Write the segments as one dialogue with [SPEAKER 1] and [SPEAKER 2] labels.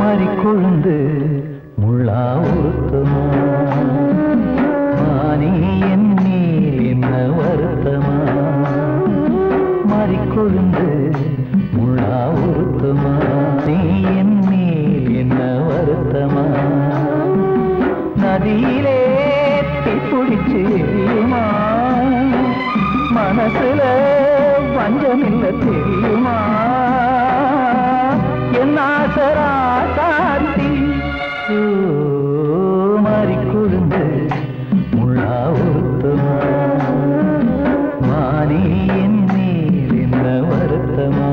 [SPEAKER 1] மறிக்கொழுந்து முள்ளா உறுத்தமா மானே என் மேல் என்ன வருத்தமா மறிக்கொழுந்து முள்ளா உறுத்தமா நீ என் மேல் என்ன வருத்தமா நதியிலே தீப்பிடிச்சு எரியுமா மனசுல வஞ்சமில்ல தெரியுமா என் ஆசரா சாத்தி மறிக்கொழுந்து முள்ளா உறுத்தமா மானே என் மேல் என்ன வருத்தமா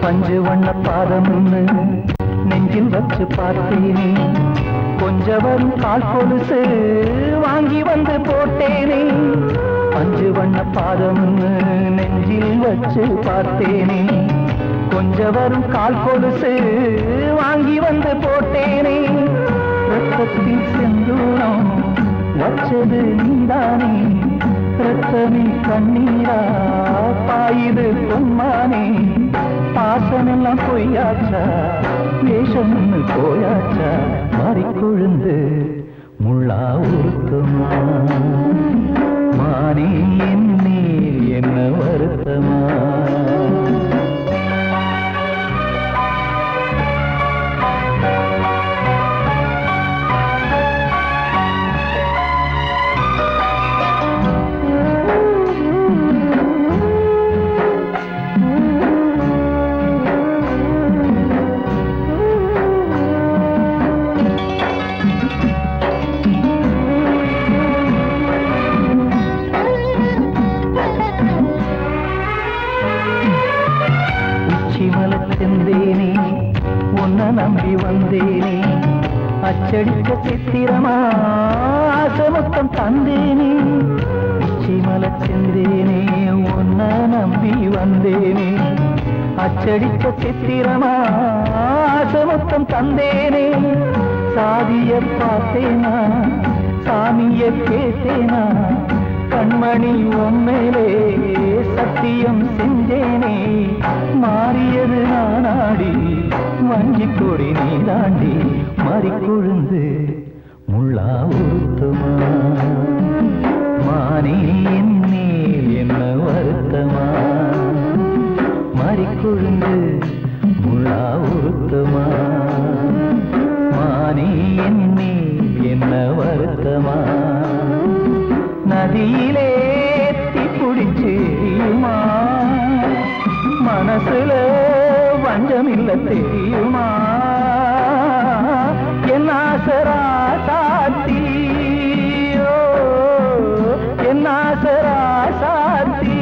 [SPEAKER 1] பஞ்சு வண்ண பாதம்னு நெஞ்சில் வச்சு பார்த்தேனே கொஞ்சம் வரும் கால் கொலுசு வாங்கி வந்து போட்டேனே பஞ்சு வண்ண பாதம்னு நெஞ்சில் வச்சு பார்த்தேனே கொஞ்சம் வரும் கால் கொலுசு வாங்கி வந்து போட்டேனே ரத்தத்தில் செந்தூரம் வச்சது நீதானே ரத்தமே கண்ணீரா பாயுது பொம்மானே பாசமெல்லாம் பொய்யாச்சா வேஷம் போயாச்சா மறிக்கொழுந்து முள்ளா உறுத்தமா மானே என் மேல் என்ன வருத்தமா செந்தேனே உன்னை நம்பி வந்தேனே அச்சடிக்க சித்திரமா ஆசமொத்தம் தந்தேனே உச்சிமல செந்தேனே உன்னை நம்பி வந்தேனே அச்சடிக்க சித்திரமா ஆசமொத்தம் தந்தேனே சாதிய பார்த்தேனா சாமிய கேட்டேனா கண்மணி உம்மேலே சத்தியம் செஞ்சேனே மாறியது நானாடி வஞ்சி கொடி நீதாண்டி மறிக்கொழுந்து முள்ளா உறுத்தமா மானே என் மேல் என்ன வருத்தமா மறிக்கொழுந்து முள்ளா உறுத்தமா மானே என் மேல் என்ன வருத்தமா நதியிலே தீப்பிடிச்சு எரியுமா மனசுல வஞ்சமில்ல தெரியுமா என் ஆசரா சாத்தி என் ஆசரா சாத்தி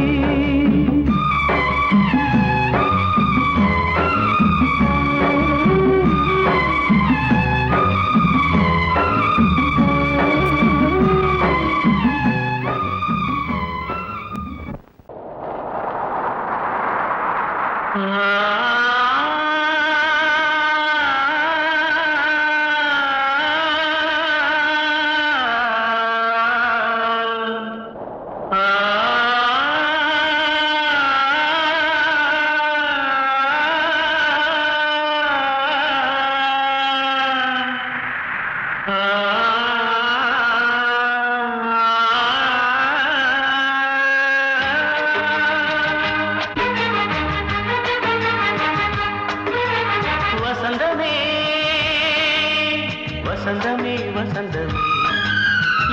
[SPEAKER 1] வசந்தமே வசந்தமே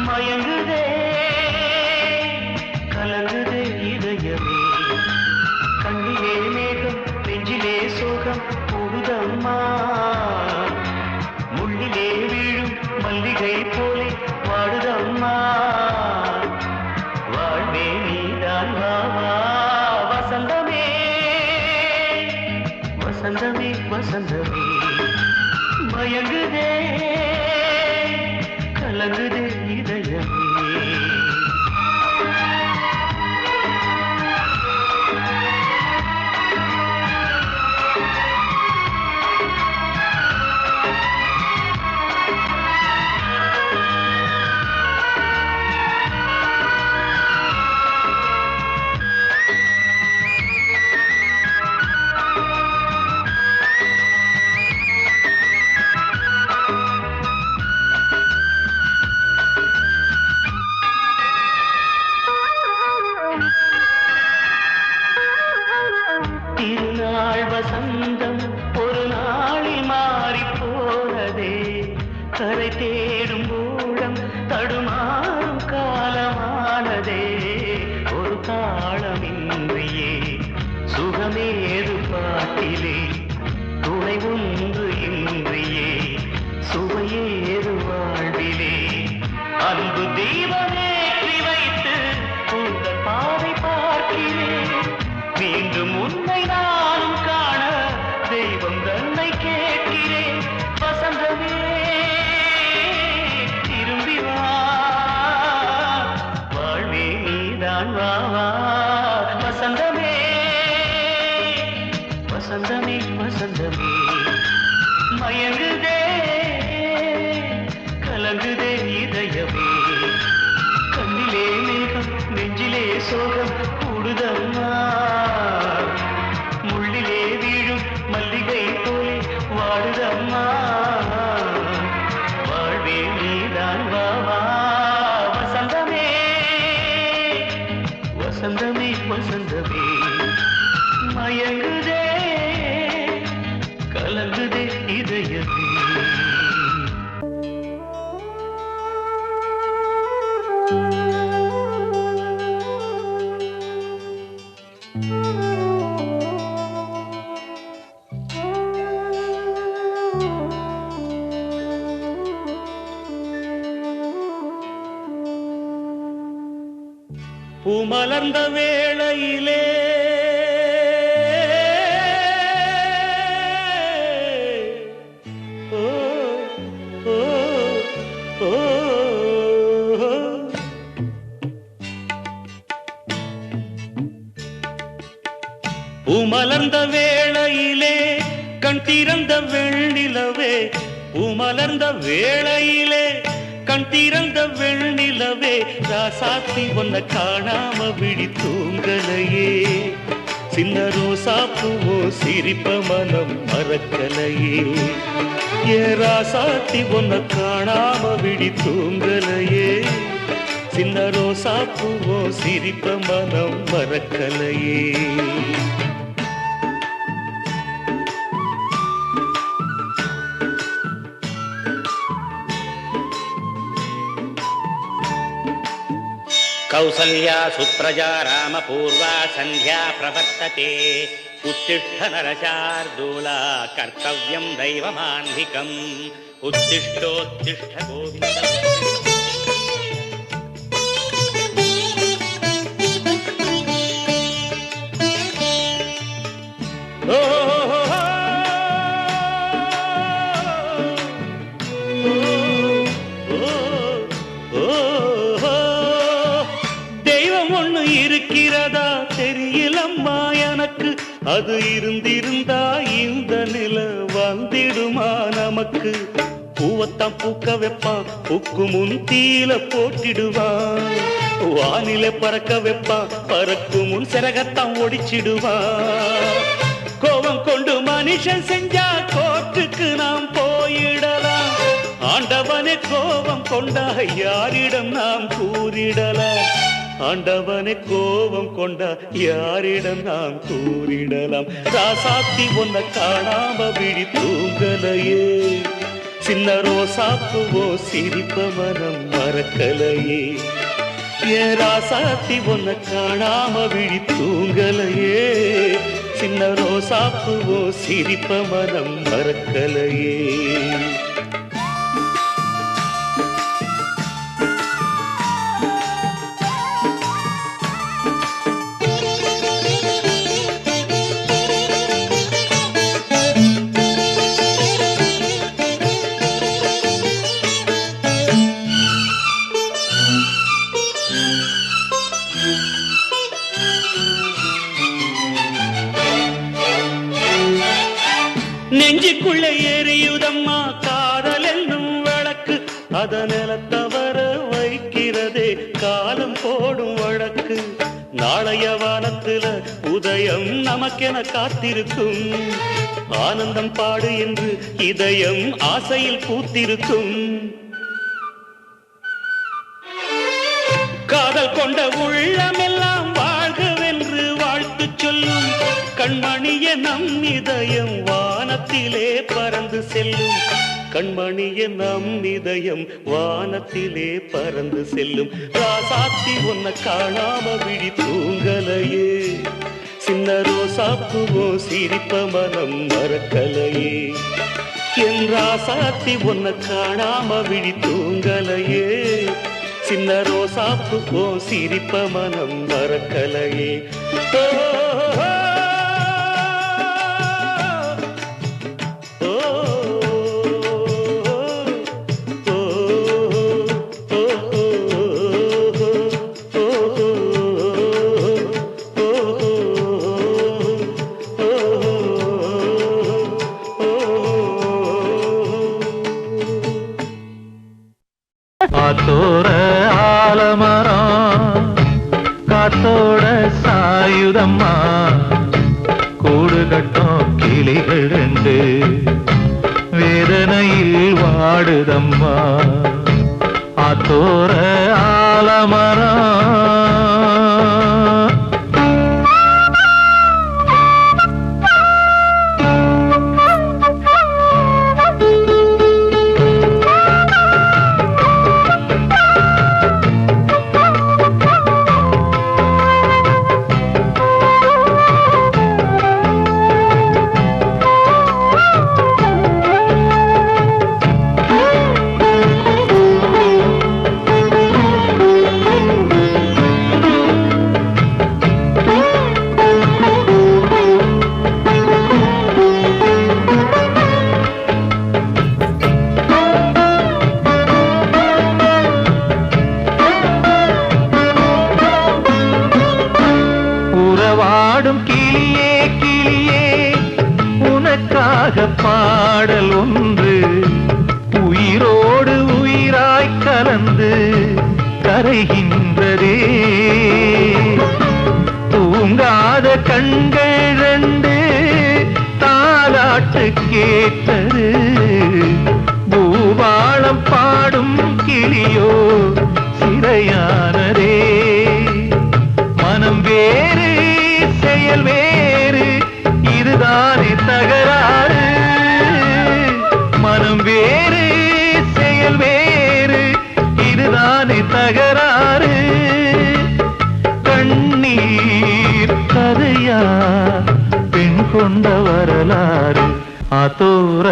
[SPEAKER 1] மயங்குதே
[SPEAKER 2] வசந்தமே மயங்குதே கலங்குதே இதயமே திருநாள் வசந்தம் ஒரு நாளில் மாறி போனதே கரை தேடும் ஊழம் தடுமாறும் காலமானதே ஒரு தாளமின்றியே சுகமேது பாட்டிலே துணை ஒன்று இன்றியே சுவையேது வாழ்விலே அன்பு தீபமேற்றி வைத்து உங்கள் பாதை பார்க்கிறேன் மீண்டும் உன்னை நானும் காண தெய்வம் தன்னை கேட்கிறேன் வசந்தமே திரும்பி வா வாழ்வே நீதான் வா வா வசந்தமே வசந்தமே வசந்தமே மயங்குதே கலங்குதே இதயமே கண்ணிலே மேகம் நெஞ்சிலே சோகம் கூடுதம்மா முள்ளிலே வீழும் மல்லிகை போலே வாடுதம்மா வாழ்வே நீதான் வா வா வசந்தமே வசந்தமே வசந்தமே மயங்குதே கலங்குதே இதயமே பூமலர்ந்த வேளையிலே ஓ ஓ ஓ பூமலர்ந்த வேளையிலே கண் திறந்த வெண்ணிலவே பூமலர்ந்த வேளையிலே கண் திறந்த வெண்ணிலவே ராசாத்தி ஒன்ன காணாம விழி தூங்கலையே சின்ன ரோசாப்பூவோ சிரிப்ப மனம் மறக்கலையே ஏ ராசாத்தி ஒன்ன காணாம விழி தூங்கலையே சின்ன ரோசாப்பூவோ சிரிப்ப மனம் மறக்கலையே
[SPEAKER 3] कौसल्या सुप्रजा रामपूर्वा सन्ध्या प्रवर्तते उत्तिष्ठ नरशार्दूला कर्तव्यं दैवमान्धिकम् उत्तिष्ठोत्तिष्ठ गोविन्द
[SPEAKER 2] இருக்கிறதா தெரியலம்மா எனக்கு அது இருந்திருந்தா இந்த நில வந்திடுமா நமக்கு பூவத்தான் பூக்க வைப்பான் பூக்கு முன் தீல போட்டிடுவான் வானில பறக்க வைப்பான் பறக்கு முன் சிறகத்தான் ஒடிச்சிடுவான் கோபம் கொண்டு மனுஷன் செஞ்சா கோர்ட்டுக்கு நாம் போயிடலாம் ஆண்டவனே கோபம் கொண்டா யாரிடம் நாம் கூறிடலாம் ஆண்டவனே கோபம் கொண்டா யாரிடம் நாம் கூறிடலாம் ராசாத்தி ஒன்ன காணாம விழி தூங்கலையே சின்ன ரோசாப்பூவோ சிரிப்ப மனம் மறக்கலையே ஏ ராசாத்தி ஒன்ன காணாம விழி தூங்கலையே சின்ன ரோசாப்பூவோ சிரிப்ப மனம் மறக்கலையே நெஞ்சுக்குள்ள எரியுதம்மா காதல் என்னும் விளக்கு அத நிலத்தவர வைக்கிறதே காலம் போடும் வழக்கு நாளைய வானத்துல உதயம் நமக்கென காத்திருக்கும் ஆனந்தம் பாடு என்று இதயம் ஆசையில் பூத்திருக்கும் காதல் கொண்ட உள்ளமெல்லாம் வாழ்கவென்று வாழ்த்து சொல்லும் கண்மணிய நம் இதயம் வானத்திலே பறந்து செல்லும் கண்மணிய நம் இதயம் வானத்திலே பறந்து செல்லும் ராசாத்தி உன்னை காணாம விழி தூங்கலையே சின்ன ரோசாப்புவோ சிரிப்ப மனம் மறக்கலையே என் ராசாத்தி உன்னை காணாம விழி தூங்கலையே சின்ன ரோசாப்புவோ சிரிப்ப மனம் மறக்கலையே
[SPEAKER 1] காத்தோர ஆலமரம் காத்தோட சாயுதம்மா கூடு கட்டும் கிளிகள் ரெண்டு வேதனையில் வாடுதம்மா ஆத்தோர ஆலமரம் பாடல் ஒன்று உயிரோடு உயிராய் கலந்து கரைகின்றதே தூங்காத கண்கள் ரெண்டு தாலாட்டு கேட்டது பூபாளம் பாடும் கிளியோ சிறையானதே மனம் வேறு செயல் வேறு இதுதானே தகராறு மனம் வேறு செயல் வேறு இதுதானே தகராறு கண்ணீர் கதையா பெண் கொண்ட வரலாறு ஆத்தோர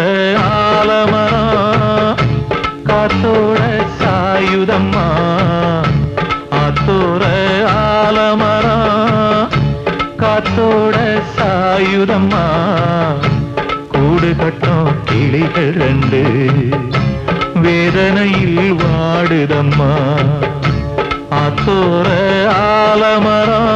[SPEAKER 1] ஆலமரம் காத்தோட சாயுதம்மா ஆத்தோர ஆலமரம் காத்தோட சாயுதம்மா கூடு கட்டும் கிளிகள் ரெண்டு வேதனையில் வாடுதம்மா ஆத்தோர ஆலமரம்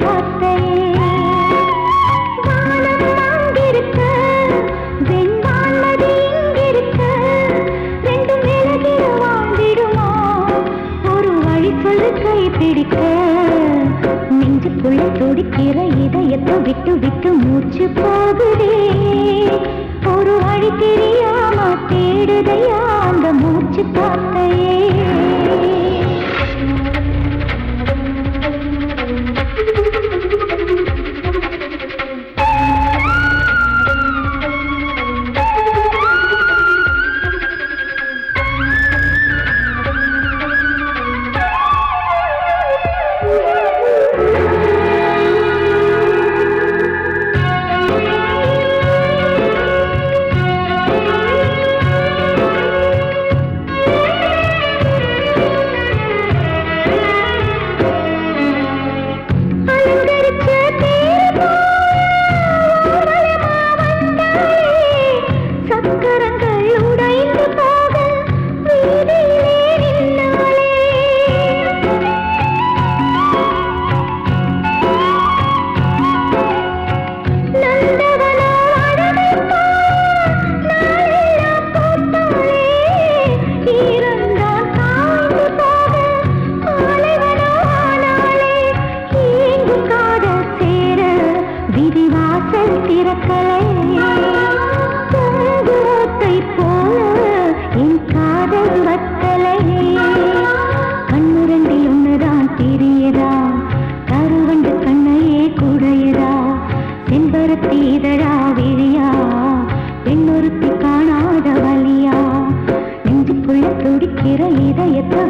[SPEAKER 4] பார்த்தையே வானம் அங்கிருக்க வெண்வான்மதி இங்கிருக்க ரெண்டும் விலகிட வாழ்ந்திடுமா ஒரு வழி சொல்லு கை பிடிக்க நெஞ்சுக்குள்ள துடிக்கிற இதயத்தை விட்டு விட்டு மூச்சு போகுதே ஒரு வழி தெரியாம தேடுதையா அந்த மூச்சு காத்தையே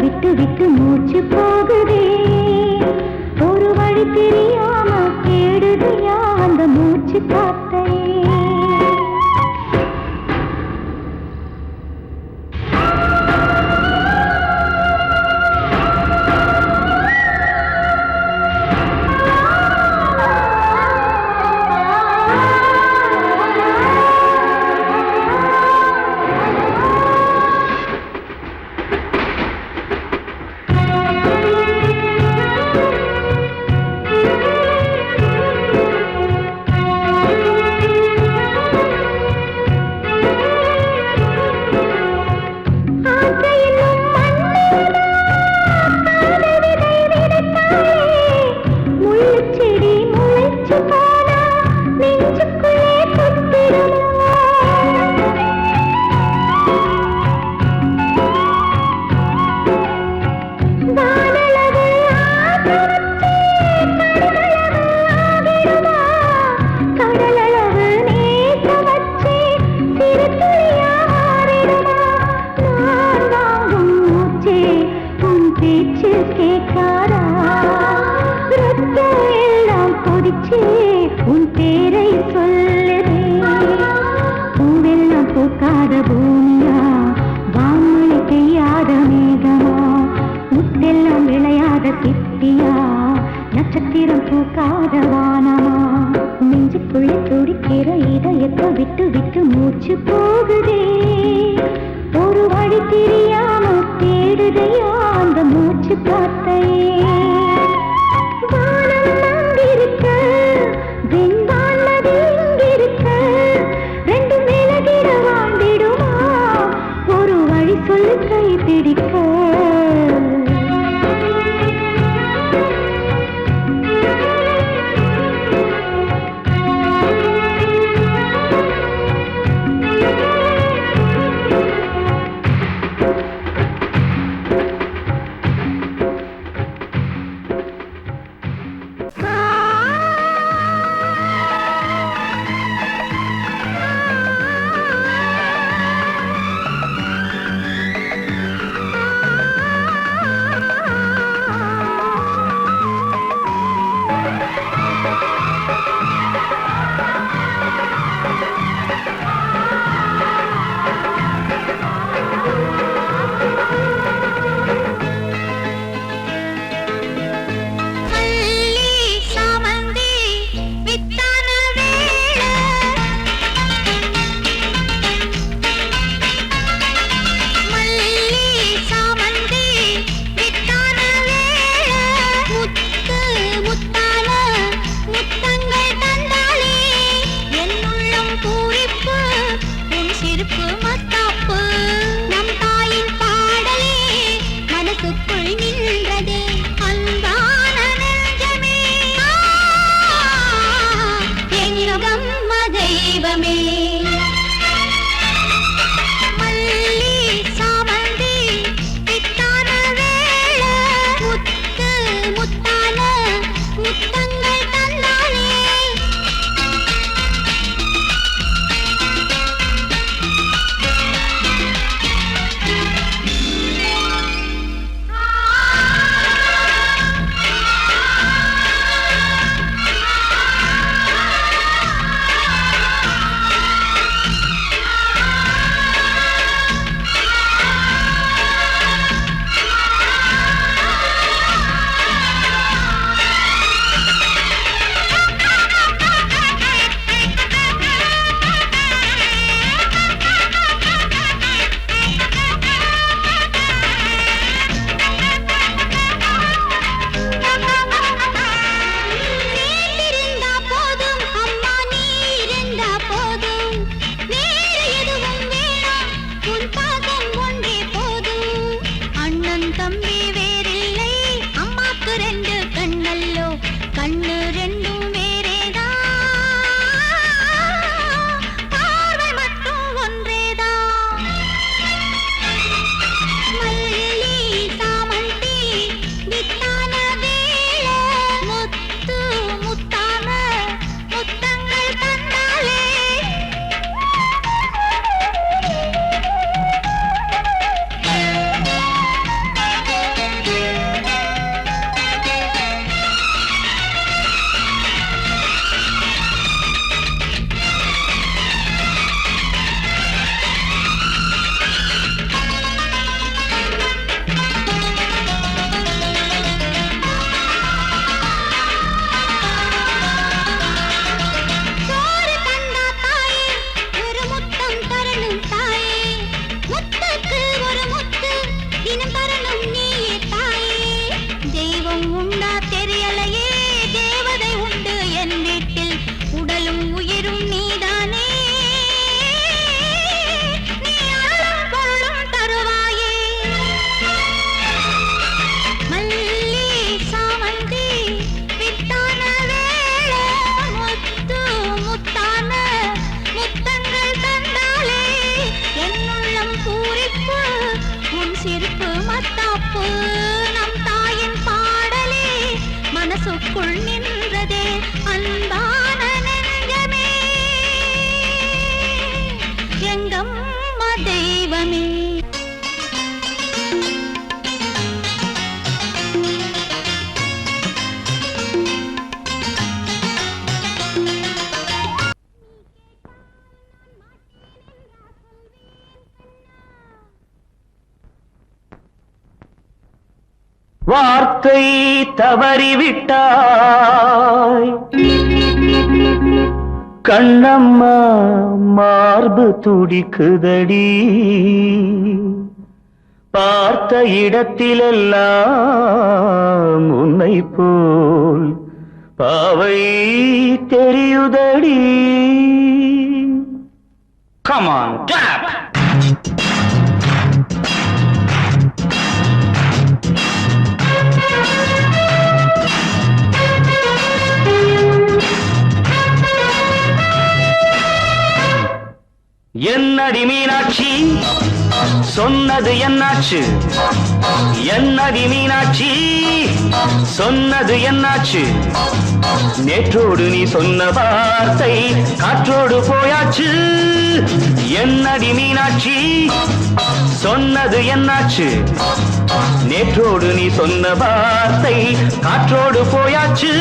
[SPEAKER 4] விட்டு விட்டு மூச்சு போகுதே ஒரு வழி தெரியாம தேடுதையா அந்த மூச்சு காத்தை உன் பேரை சொல்லுதே பூவெல்லாம் பூக்காத பூமியா வான்மழை பெய்யாத மேகமா முத்தெல்லாம் விளையாத சிப்பியா நட்சத்திரம் பூக்காத வானமா நெஞ்சுக்குள்ளே துடிக்கிற இதயத்தை விட்டு விட்டு மூச்சு போகுதே ஒரு வழி தெரியாம தேடுதையா அந்த மூச்சு காத்தையே சொல்லு கை பிடிக்க தெய்வமே மல்லி சாமந்தி பித்தான வேள முத்து முத்தான முத்தங்கள் தந்தானே தம்பி வேறில்லை அம்மாக்கு ரெண்டு கண்ணல்லோ கண்ணு ரெண்டும் வேறேதான் பார்வை மட்டும் ஒன்றேதான் மல்லி சாமந்தி வித்தான வேள முத்து முத்தான முத்தங்கள் தந்தாலே சிரிப்பு மத்தாப்பு நம் தாயின் பாடலே மனசுக்குள் நின்றதே அன்பான நெஞ்சமே எங்கம்மா தெய்வமே
[SPEAKER 1] வார்த்தை தவறிவிட்டாய் கண்ணம்மா மார்பு துடிக்குதடி பார்த்த இடத்திலெல்லாம் உன்னை போல் பாவை தெரியுதடி.
[SPEAKER 3] Come on, clap!
[SPEAKER 1] என்னடி மீனாட்சி சொன்னது என்னாச்சு? என்னடி மீனாட்சி சொன்னது என்னாச்சு? நேற்றோடு நீ சொன்ன வார்த்தை காற்றோடு போயாச்சு. என்னடி மீனாட்சி சொன்னது என்னாச்சு? நேற்றோடு நீ சொன்ன வார்த்தை காற்றோடு போயாச்சு.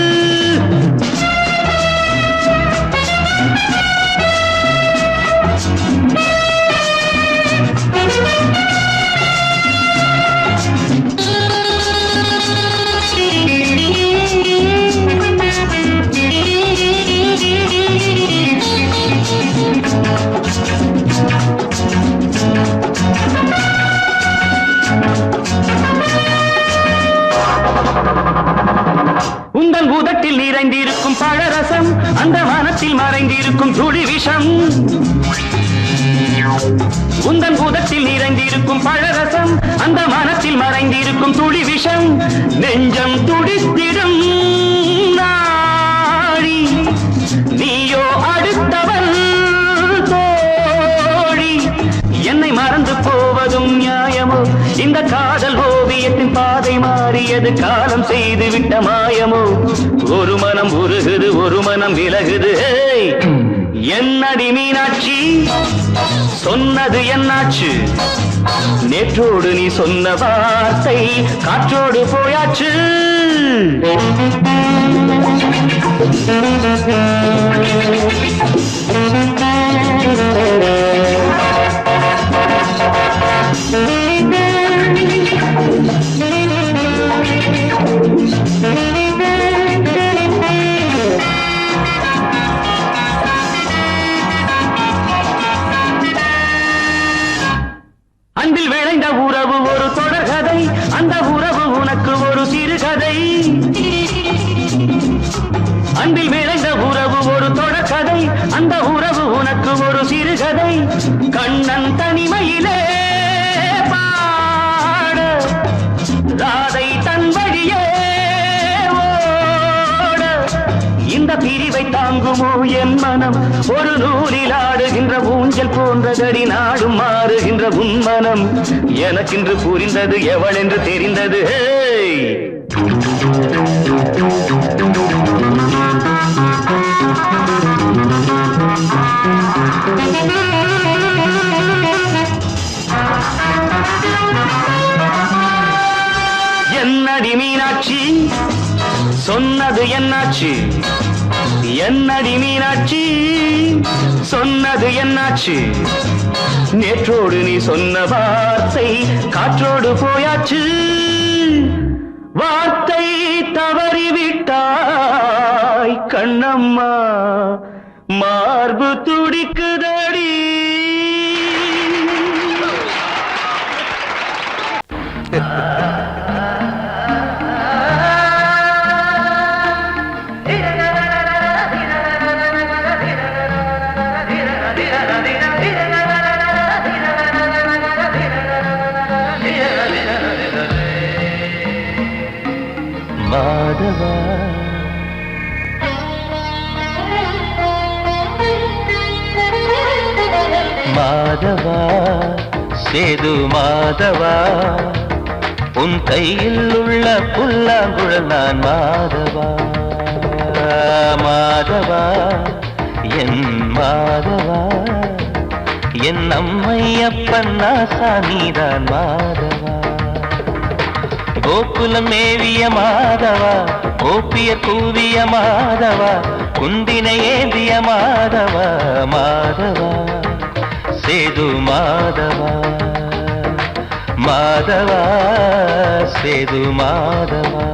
[SPEAKER 1] உந்தன் பூதத்தில் நிறைந்திருக்கும் பழரசம் அந்த வானத்தில் மறைந்திருக்கும் துளி விஷம். உந்தன் பூதத்தில் நிறைந்திருக்கும் பழரசம் அந்த வானத்தில் மறைந்திருக்கும் துளி விஷம். நெஞ்சம் துடித்திடும் நாடி நீயோ அடுத்தவன் காதல் ஓவியத்தின் பாதை மாறியது காலம் செய்து விட்ட மாயமோ ஒரு மனம் உருகுது ஒரு மனம் விலகுது ஏய்! என்னடி மீனாட்சி சொன்னது என்னாச்சு நேற்றோடு நீ சொன்ன வார்த்தை காற்றோடு போயாச்சு அன்பில் விளைந்த உறவு ஒரு தொடர்கதை அந்த உறவு உனக்கு ஒரு சிறுகதை அன்பில் விளைந்த உறவு ஒரு தொடர்கதை அந்த உறவு உனக்கு ஒரு சிறுகதை கண்ணன் தனிமையிலே பாட ராதை தன் வழியே ஓட இந்த பிரிவை தாங்குமோ என் மனம் ஒரு நூலில் ஆடுகின்ற ஊஞ்சல் போன்றதடி நாடும் மாறுகின்ற உன்மனம் எனக்கென்று புரிந்தது எவள் என்று தெரிந்தது ஹேய்! என்னடி மீனாட்சி சொன்னது என்னாச்சு என்னடி மீனாட்சி சொன்னது என்னாச்சு நேற்றோடு நீ சொன்ன வார்த்தை காற்றோடு போயாச்சு வார்த்தை தவறிவிட்டாய் கண்ணம்மா மார்பு துடிக்குதடி
[SPEAKER 3] மாதவா மாதவா சேது மாதவா உன் கையில் உள்ள புல்லாங்குழல் நான் மாதவா மாதவா என் மாதவா என் அம்மையப்பன் நாசானிதான் மாதவா கோகுலம் மேவிய மாதவா கோப்பிய கூவிய மாதவா குந்தினை ஏந்திய மாதவா மாதவா சேது மாதவா மாதவா சேது மாதவா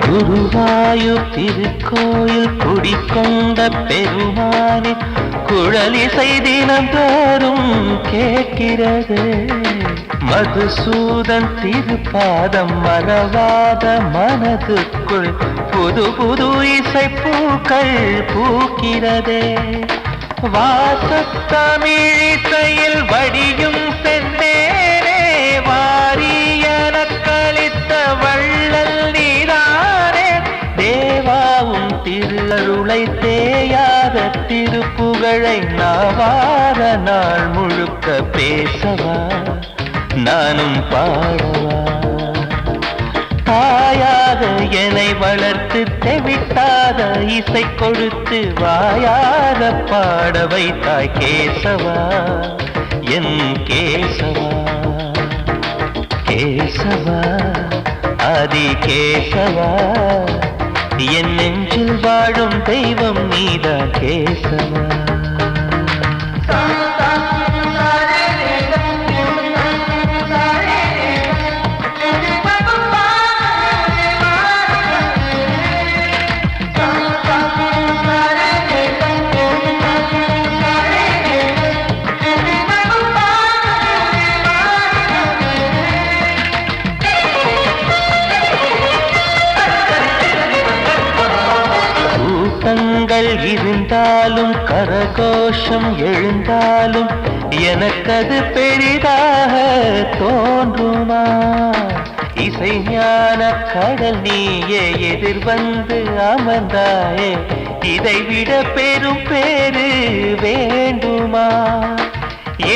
[SPEAKER 3] குருவாயூர் திருக்கோயில் குடிக்கொண்ட பெருமானே குழலிசை தினம் தோறும் கேட்கிறது மதுசூதன் திருப்பாதம் மறவாத மனதுக்குள் புது புது இசை பூக்கள் பூக்கிறதே வாசத்தமிழிசையில் வடியும் செந்தேனே வாரியன கழித்த வள்ளல் நீரானே தேவாவும் திருஅருளை தேயாத திருப்புகழை நாவார நாள் முழுக்க பேசவா நானும் பாடவா தாயாக என்னை வளர்த்து தெவிட்டாத இசை கொடுத்து வாயாக பாட வைத்தாய் கேசவா என் கேசவா கேசவா ஆதி கேசவா என் நெஞ்சில் வாழும் தெய்வம் நீதான் கேசவா கஷ்டங்கள் இருந்தாலும் கரகோஷம் எழுந்தாலும் எனக்கது பெரிதாக தோன்றுமா? இசை ஞான கடல் நீயே எதிர்வந்து அமர்ந்தாயே, இதைவிட பெரும் பேரு வேண்டுமா?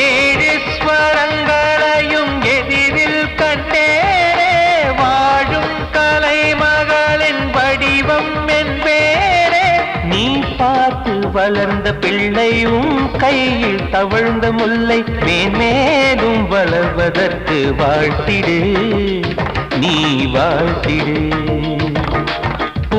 [SPEAKER 3] ஏழு ஸ்வரங்களையும் எதிரில் கண்டேனே, வாழும் கலைமகளின் வடிவம் என்பேனே. நீ பார்த்து வளர்ந்த பிள்ளையும் கையில் தவழ்ந்த முல்லை மேன்மேலும் வளர்வதற்கு வாழ்த்திடு, நீ வாழ்த்திடு.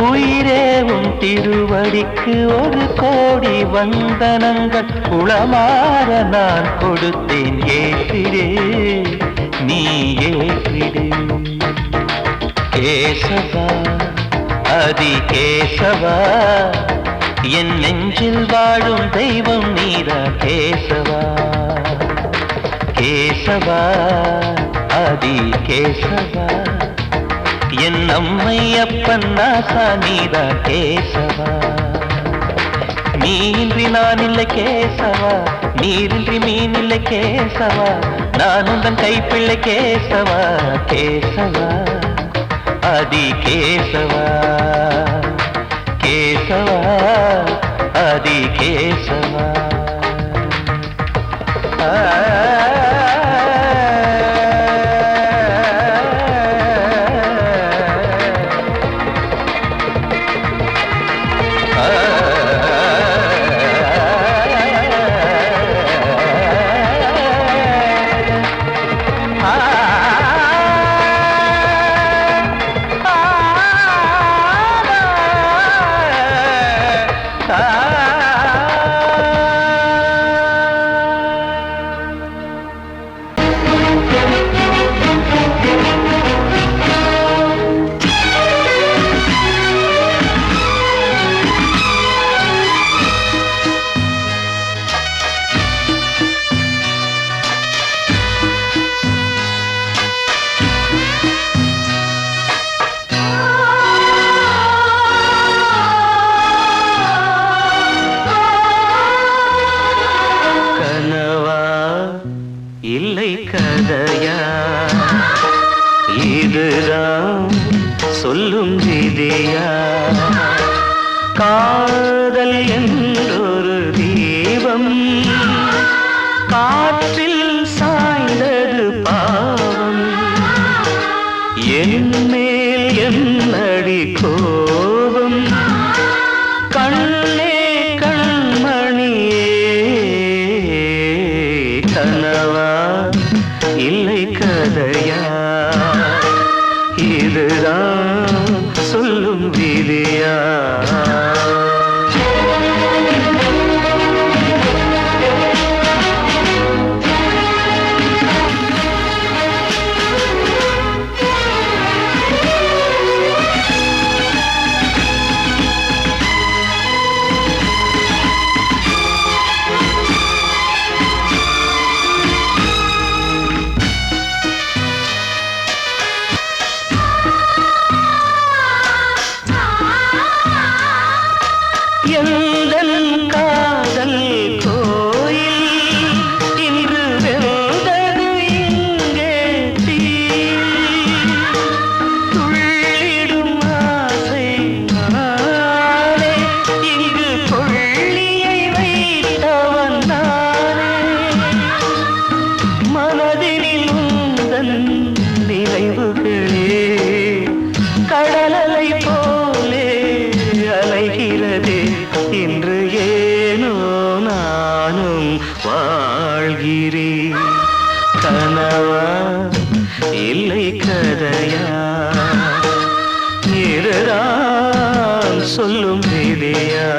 [SPEAKER 3] உயிரேவும் திருவடிக்கு ஒரு கோடி வந்தனங்கள் குளமாற நான் கொடுத்தேன், ஏற்றிடு, நீ ஏற்றிடு. கேசவா அதி கேசவா, என் நெஞ்சில் வாழும் தெய்வம் நீரா கேசவா. கேசவா அதி கேசவா, என் அம்மை அப்பன் நாசா நீரா கேசவா. நீயின்றி நான் இல்லை கேசவா, நீரின்றி மீன் இல்லை கேசவா, நான் உந்தன் கைப்பிள்ளை கேசவா. கேசவா அதி கேசவா, கேசவா அதி கேசவா.
[SPEAKER 1] இல்லை கதையா, இதுதான் சொல்லும் விதியா? காதல் என்றொரு தீபம் காற்றில் சாய்ந்தது பாவம், என் மேல் என்னடி கோபம்? கண்ணே கண்மணியே, கனவா இல்லை கதையா, இதுதான் சொல்லும் விதியா? எந்தன் காதல் கோயில் இன்று வெந்தது இங்கே தீ, துள்ளிடும் ஆசை நானே, இங்கு கொள்ளியை வைத்தவன் நானே. மனதினில் உந்தன் நினைவுகளே கடலலை போலே அலைகிறதே, இன்று ஏனோ நானும் வாழ்கிறேன். கனவா இல்லை கதையா, இதுதான் சொல்லும் விதியா?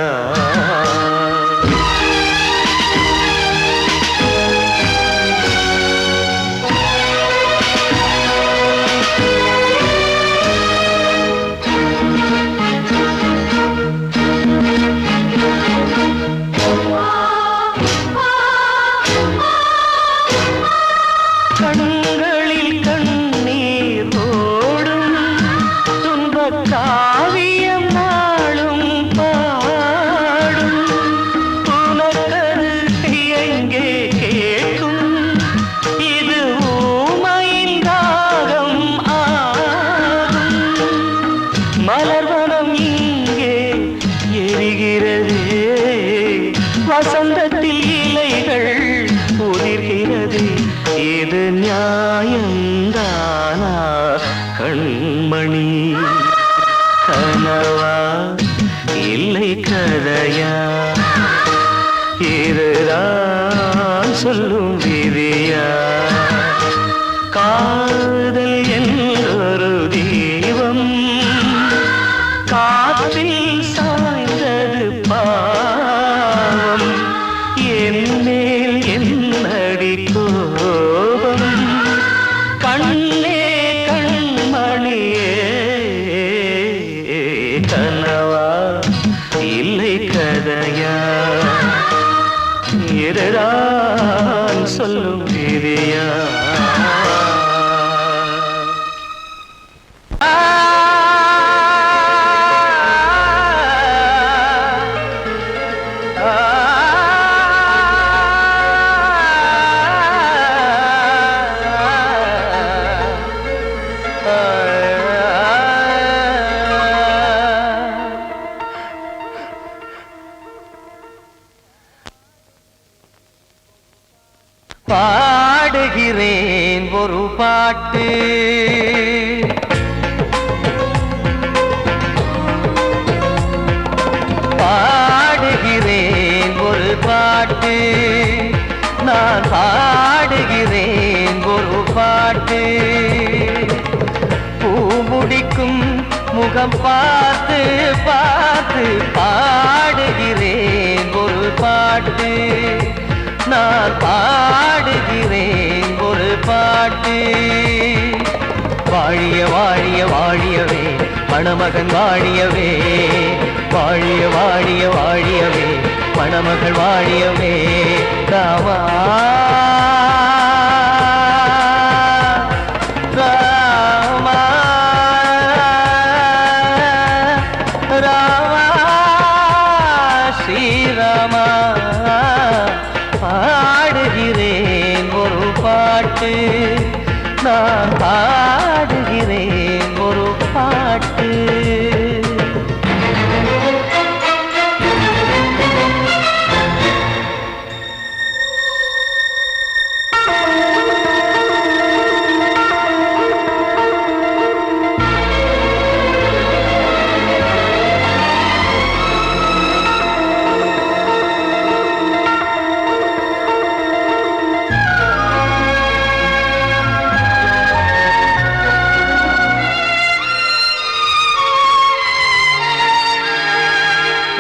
[SPEAKER 1] கண்களில் கண்ணீர் ஓடும் துன்பக் காவியம் நாளும் பாடும், கண்மணி கனவா இல்லை கதையா இதுதான் சொல்லும் விதியா காதல் என்றொரு தீபம் காற்றில் சாய்ந்தது பாவம் என் மேல் என்னடி கோபம் கண்ணே கண்மணியே கனவா இல்லை கதையா இதுதான் சொல்லும் விதியா பாடுகிறேன் ஒரு பாட்டு பாடுகிறேன் ஒரு பாட்டு நான் பாடுகிறேன் ஒரு பாட்டு பூ முடிக்கும் முகம் பார்த்து பார்த்து பாடுகிறேன் ஒரு பாட்டு நான் பாடுகிறேன் ஒரு பாட்டு வாழிய வாழிய வாழியவே மணமகன் வாழியவே வாழிய வாழிய வாழியவே மணமகள் வாழியவே ராமா ராமா ராமா ஸ்ரீராமா பாடுகிறேன் ஒரு பாட்டு நான் பாடுகிறேன் ஒரு பாட்டு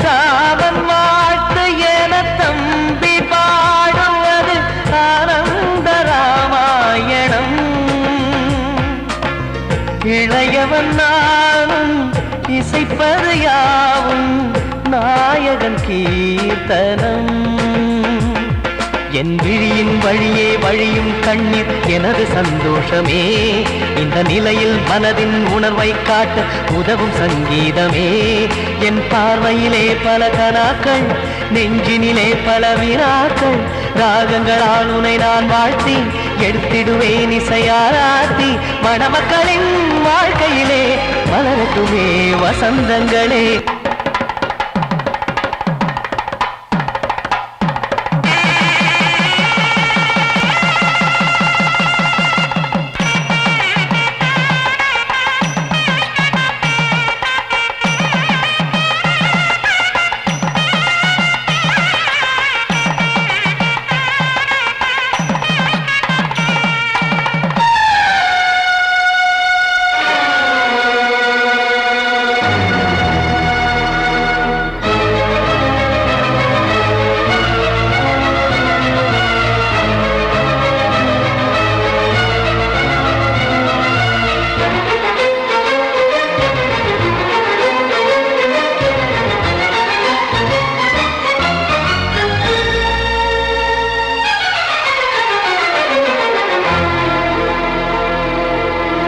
[SPEAKER 1] ராமன் வாழ்த்து என தம்பி பாடுவது ஆனந்த ராமாயணம் இளையவன் நானும் இசைப்பது யாவும் நாயகன் கீர்த்தனம் என் விழியின் வழியே வழியும் கண்ணீர் எனது சந்தோஷமே இந்த நிலையில் மனதின் உணர்வை காட்ட உதவும் சங்கீதமே என் பார்வையிலே பல கனாக்கள் நெஞ்சினிலே பல வினாக்கள் ராகங்களால் உனை நான் வாழ்த்தி எடுத்திடுவேன் இசையாராத்தி மணமக்களின் வாழ்க்கையிலே மலரட்டுமே வசந்தங்களே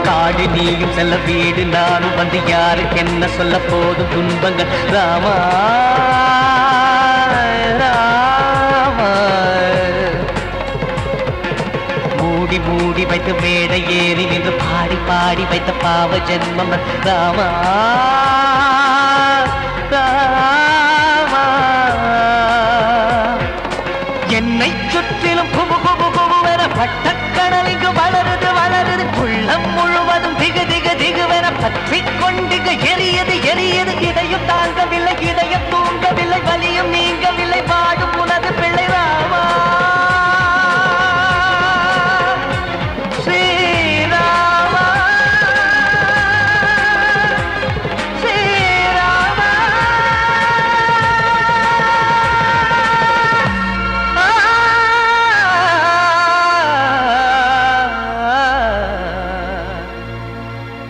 [SPEAKER 1] காடு நீயும் செல்ல வீடு நானும் வந்து யாருக்கு என்ன சொல்ல போதும் துன்பங்கள் ராமா ராமா மூடி மூடி வைத்த மேடை ஏறி நின்று பாடி பாடி வைத்த பாவ ஜென்மம் ராமா ராமா என்னை சுற்றிலும் குபு குபு குபுவென பட்டக்கடல் இங்கு வளருது வளருது உள்ளம் முழுவதும் திகு திகு திகுவென பச்சை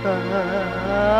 [SPEAKER 3] ஆ